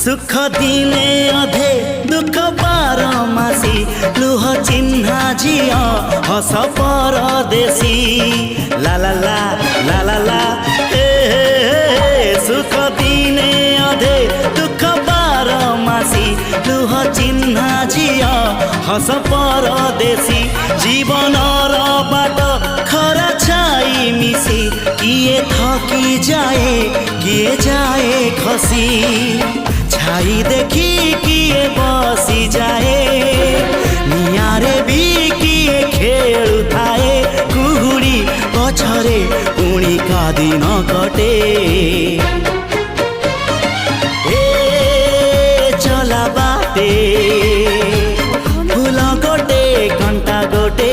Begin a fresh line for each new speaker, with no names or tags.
सुख दिने अधे दुख बारमासी लुह चिन्हा झिया हस परदेशी ला ला ला ला ला ला हे सुख दिने अधे दुख बारमासी लुह चिन्हा झिया हस परदेशी जीवन बाट खरा छाई मिसी किए थकी जाए किए जाए खसी छाई देखी किए बसी जाए नियारे भी किए खेलु थाए कुहुड़ी पछरे पुणी का दिन कटे ए चला बाटे फूल गोटे घंटा गोटे